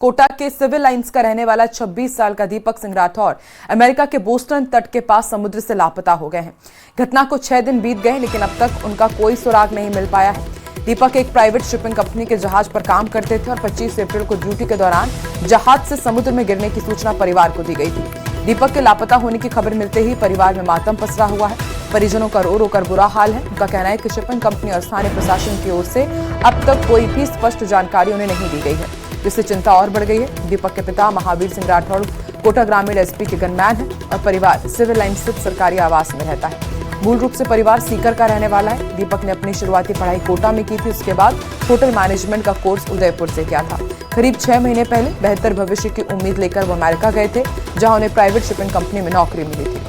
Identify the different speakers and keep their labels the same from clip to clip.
Speaker 1: कोटा के civil lines का रहने वाला 26 साल का दीपक सिंह राठौर अमेरिका के बोस्टन तट के पास समुद्र से लापता हो गए हैं। घटना को 6 दिन बीत गए, लेकिन अब तक उनका कोई सुराग नहीं मिल पाया है। दीपक एक प्राइवेट शिपिंग कंपनी के जहाज पर काम करते थे और 25 अप्रैल को ड्यूटी के दौरान जहाज से समुद्र में गिरने की सूचना परिवार को दी गई थी। दीपक के लापता होने की खबर मिलते ही परिवार में मातम पसरा हुआ है। परिजनों का रो रो कर बुरा हाल है। उनका कहना है कि शिपिंग कंपनी और स्थानीय प्रशासन की ओर से अब तक कोई भी स्पष्ट जानकारी उन्हें नहीं दी गई है, जिससे चिंता और बढ़ गई है। दीपक के पिता महावीर सिंह राठौर कोटा ग्रामीण एसपी के गनमैन है और परिवार सिविल लाइन स्थित सरकारी आवास में रहता है। मूल रूप से परिवार सीकर का रहने वाला है। दीपक ने अपनी शुरुआती पढ़ाई कोटा में की थी, उसके बाद होटल मैनेजमेंट का कोर्स उदयपुर से किया था। करीब 6 महीने पहले बेहतर भविष्य की उम्मीद लेकर वो अमेरिका गए थे, जहां उन्हें प्राइवेट शिपिंग कंपनी में नौकरी मिली थी।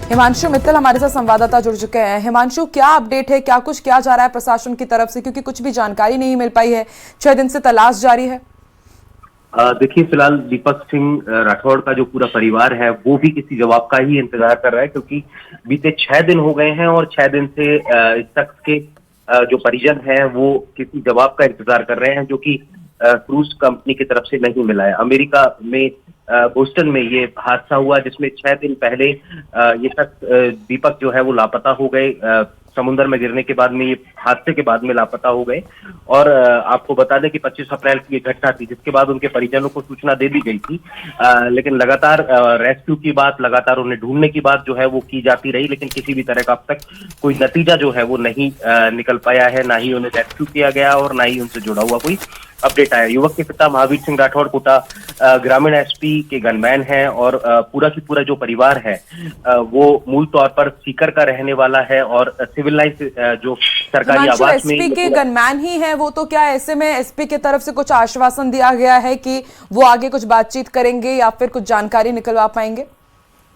Speaker 1: हिमांशु मित्तल हमारे साथ संवाददाता जुड़ चुके हैं। हिमांशु, क्या अपडेट है, क्या कुछ किया जा रहा है प्रशासन की तरफ से, क्योंकि कुछ भी जानकारी नहीं मिल पाई है। 6 दिन से तलाश जारी है।
Speaker 2: देखिए, फिलहाल दीपक सिंह राठौड़ का जो पूरा परिवार है वो भी किसी जवाब का ही इंतजार कर रहा है, क्योंकि बीते 6 दिन हो गए हैं और 6 दिन से इस शख्स के जो परिजन है वो किसी जवाब का इंतजार कर रहे हैं, जो कि क्रूज कंपनी की तरफ से नहीं मिला है। अमेरिका में बोस्टन में ये हादसा हुआ, जिसमें 6 दिन पहले ये शख्स दीपक जो है वो लापता हो गए। समुद्र में गिरने के बाद में, ये हादसे के बाद में लापता हो गए। और आपको बता दें कि 25 अप्रैल की ये घटना थी, जिसके बाद उनके परिजनों को सूचना दे दी गई थी। लेकिन लगातार रेस्क्यू की बात, लगातार उन्हें ढूंढने की बात जो है वो की जाती रही, लेकिन किसी भी तरह का अब तक कोई नतीजा जो है वो नहीं निकल पाया है। ना ही उन्हें रेस्क्यू किया गया और ना ही उनसे जुड़ा हुआ कोई अपडेट आया। युवक के पिता महावीर सिंह राठौड़ कोटा ग्रामीण एसपी के गनमैन है और पूरा की पूरा जो परिवार है वो मूल तौर पर सीकर का रहने वाला है और सिविल लाइन जो सरकारी आवास में
Speaker 1: एसपी के गनमैन ही है वो, तो क्या ऐसे में एसपी की तरफ से कुछ आश्वासन दिया गया है कि वो आगे कुछ बातचीत करेंगे या फिर कुछ जानकारी निकलवा पाएंगे?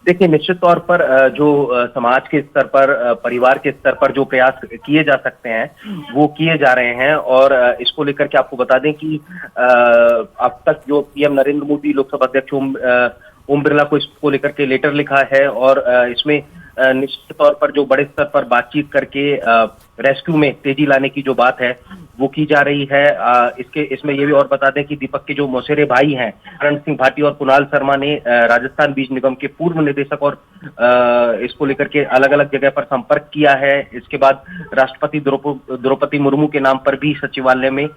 Speaker 2: देखिए, निश्चित तौर पर जो समाज के स्तर पर, परिवार के स्तर पर जो प्रयास किए जा सकते हैं वो किए जा रहे हैं। और इसको लेकर के आपको बता दें कि अब तक जो पीएम नरेंद्र मोदी, लोकसभा अध्यक्ष ओम बिरला को इसको लेकर के लेटर लिखा है और इसमें निश्चित तौर पर जो बड़े स्तर पर बातचीत करके रेस्क्यू में तेजी लाने की जो बात है वो की जा रही है। इसमें ये भी और बता दें कि दीपक के जो मौसेरे भाई हैं करण सिंह भाटी और कुणाल शर्मा ने राजस्थान बीज निगम के पूर्व निदेशक और इसको लेकर के अलग अलग जगह पर संपर्क किया है। इसके बाद राष्ट्रपति द्रौपदी मुर्मू के नाम पर भी सचिवालय में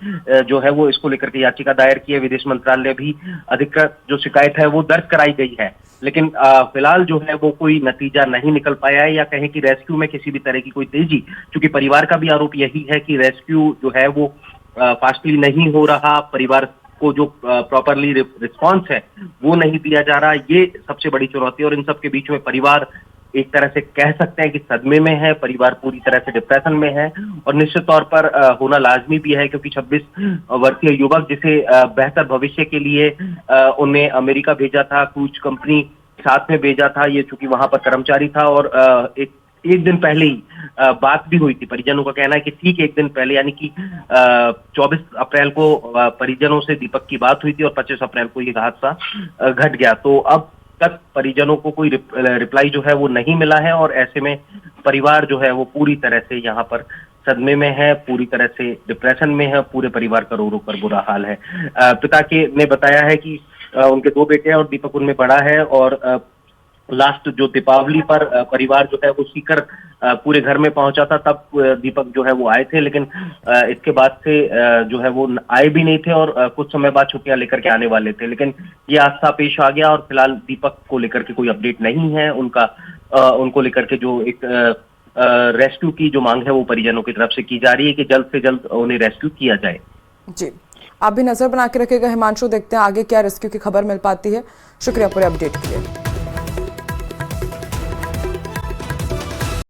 Speaker 2: जो है वो इसको लेकर के याचिका दायर की है। विदेश मंत्रालय भी अधिकृत जो शिकायत है वो दर्ज कराई गई है, लेकिन फिलहाल जो है वो कोई नतीजा नहीं निकल पाया है, या कहें कि रेस्क्यू में किसी भी तरह की कोई तेजी। क्योंकि परिवार का भी आरोप यही है कि रेस्क्यू जो है वो फास्टली नहीं हो रहा, परिवार को जो प्रॉपरली रिस्पॉन्स है वो नहीं दिया जा रहा। ये सबसे बड़ी चुनौती है और इन सब के बीच में परिवार एक तरह से कह सकते हैं कि सदमे में है, परिवार पूरी तरह से डिप्रेशन में है। और निश्चित तौर पर होना लाजमी भी है, क्योंकि 26 वर्षीय युवक जिसे बेहतर भविष्य के लिए उन्हें अमेरिका भेजा था, क्रूज कंपनी साथ में भेजा था, ये चूंकि वहां पर कर्मचारी था और एक दिन पहले ही बात भी हुई थी। परिजनों का कहना है कि ठीक एक दिन पहले, यानी कि 24 अप्रैल को परिजनों से दीपक की बात हुई थी और 25 अप्रैल को ये हादसा घट गया। तो अब तक परिजनों को कोई रिप्लाई जो है वो नहीं मिला है और ऐसे में परिवार जो है वो पूरी तरह से यहाँ पर सदमे में है, पूरी तरह से डिप्रेशन में है। पूरे परिवार का रो रो कर बुरा हाल है। पिता के ने बताया है कि उनके 2 बेटे हैं और दीपक उनमें बड़ा है। और लास्ट जो दीपावली पर परिवार जो है वो सीकर पूरे घर में पहुंचा था, तब दीपक जो है वो आए थे, लेकिन इसके बाद से जो है वो आए भी नहीं थे और कुछ समय बाद छुट्टियां लेकर के आने वाले थे। लेकिन ये हादसा पेश आ गया और फिलहाल दीपक को लेकर के कोई अपडेट नहीं है। उनको लेकर के जो एक रेस्क्यू की जो मांग है वो परिजनों की तरफ से की जा रही है कि जल्द से जल्द उन्हें रेस्क्यू किया जाए।
Speaker 1: जी, आप भी नजर बना के रखिएगा हिमांशु, देखते हैं आगे क्या रेस्क्यू की खबर मिल पाती है। शुक्रिया पूरे अपडेट के लिए।